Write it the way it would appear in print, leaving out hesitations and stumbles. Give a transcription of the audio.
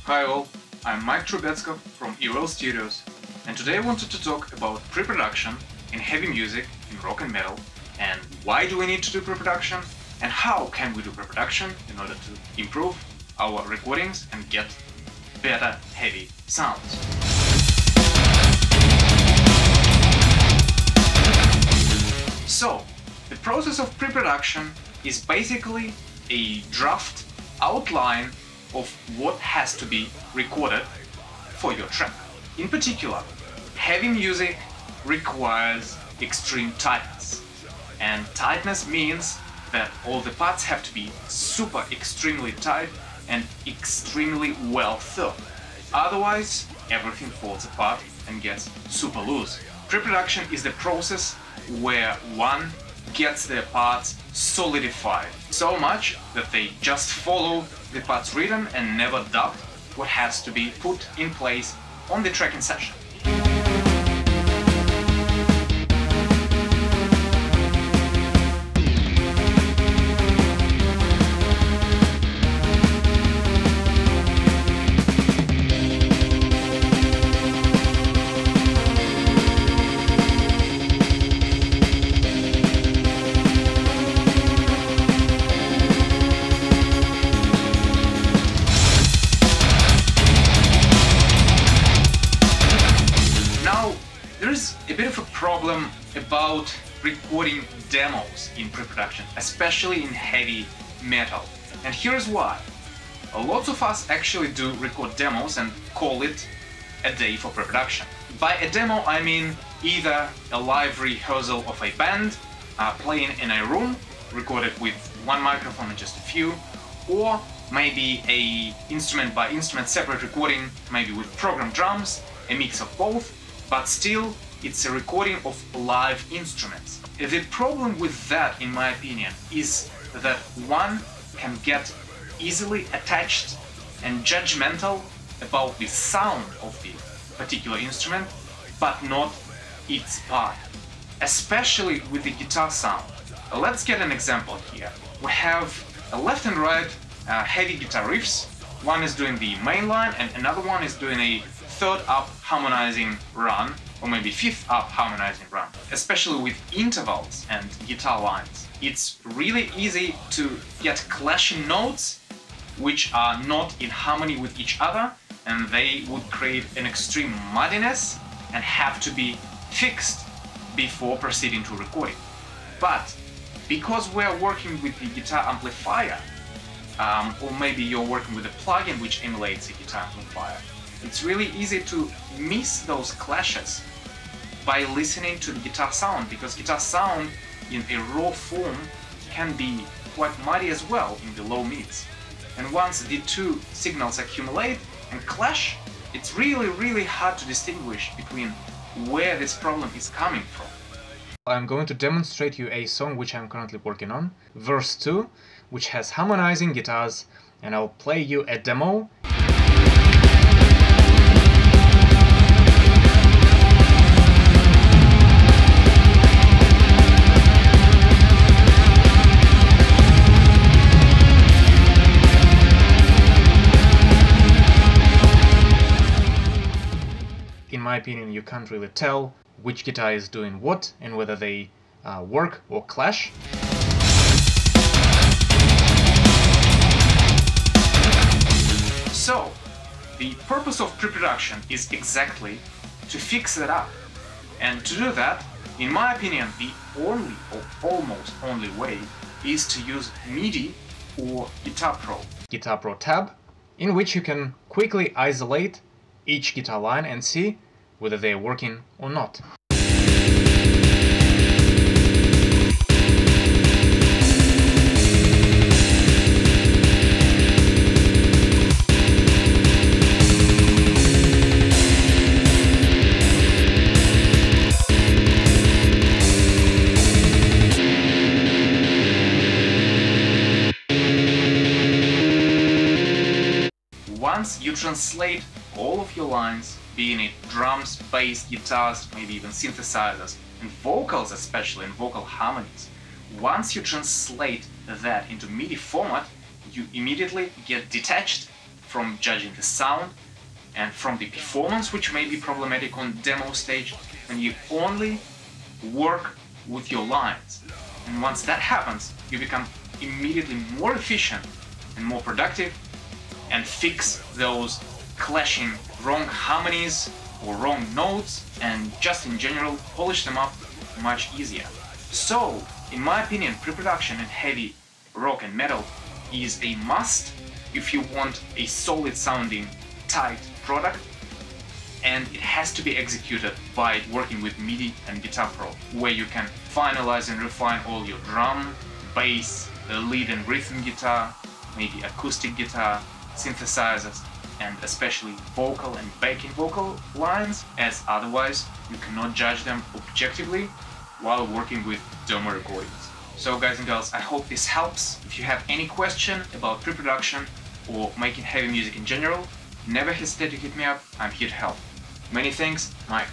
Hi all, I'm Mike Trubetskov from EOL Studios, and today I wanted to talk about pre-production in heavy music, in rock and metal, and why do we need to do pre-production, and how can we do pre-production in order to improve our recordings and get better heavy sounds. So, the process of pre-production is basically a draft outline of what has to be recorded for your track. In particular, heavy music requires extreme tightness. And tightness means that all the parts have to be super extremely tight and extremely well thought. Otherwise, everything falls apart and gets super loose. Pre-production is the process where one gets their parts solidified so much that they just follow the parts written and never doubt what has to be put in place on the tracking session. There's a bit of a problem about recording demos in pre-production, especially in heavy metal. And here's why. Lots of us actually do record demos and call it a day for pre-production. By a demo I mean either a live rehearsal of a band playing in a room, recorded with one microphone and just a few, or maybe a instrument by instrument separate recording, maybe with programmed drums, a mix of both. But still, it's a recording of live instruments. The problem with that, in my opinion, is that one can get easily attached and judgmental about the sound of the particular instrument, but not its part, especially with the guitar sound. Let's get an example here. We have a left and right heavy guitar riffs. One is doing the main line and another one is doing a third up harmonizing run, or maybe fifth up harmonizing run, especially with intervals and guitar lines. It's really easy to get clashing notes which are not in harmony with each other, and they would create an extreme muddiness and have to be fixed before proceeding to recording. But because we're working with the guitar amplifier, or maybe you're working with a plugin which emulates a guitar amplifier, it's really easy to miss those clashes by listening to the guitar sound, because guitar sound in a raw form can be quite muddy as well in the low mids. And once the two signals accumulate and clash, it's really hard to distinguish between where this problem is coming from. I'm going to demonstrate you a song which I'm currently working on, verse 2, which has harmonizing guitars, and I'll play you a demo. In my opinion, you can't really tell which guitar is doing what and whether they work or clash. So, the purpose of pre-production is exactly to fix that up. And to do that, in my opinion, the only or almost only way is to use MIDI or Guitar Pro. Guitar Pro tab, in which you can quickly isolate each guitar line and see whether they are working or not. Once you translate all of your lines, being it drums, bass, guitars, maybe even synthesizers, and vocals especially, and vocal harmonies, once you translate that into MIDI format, you immediately get detached from judging the sound and from the performance, which may be problematic on demo stage, and you only work with your lines. And once that happens, you become immediately more efficient and more productive and fix those clashing wrong harmonies or wrong notes, and just in general polish them up much easier. So, in my opinion, pre-production in heavy rock and metal is a must if you want a solid sounding, tight product, and it has to be executed by working with MIDI and Guitar Pro, where you can finalize and refine all your drum, bass, lead and rhythm guitar, maybe acoustic guitar, synthesizers, and especially vocal and backing vocal lines, as otherwise you cannot judge them objectively while working with demo recordings. So guys and girls, I hope this helps. If you have any question about pre-production or making heavy music in general, never hesitate to hit me up. I'm here to help. Many thanks, Mike.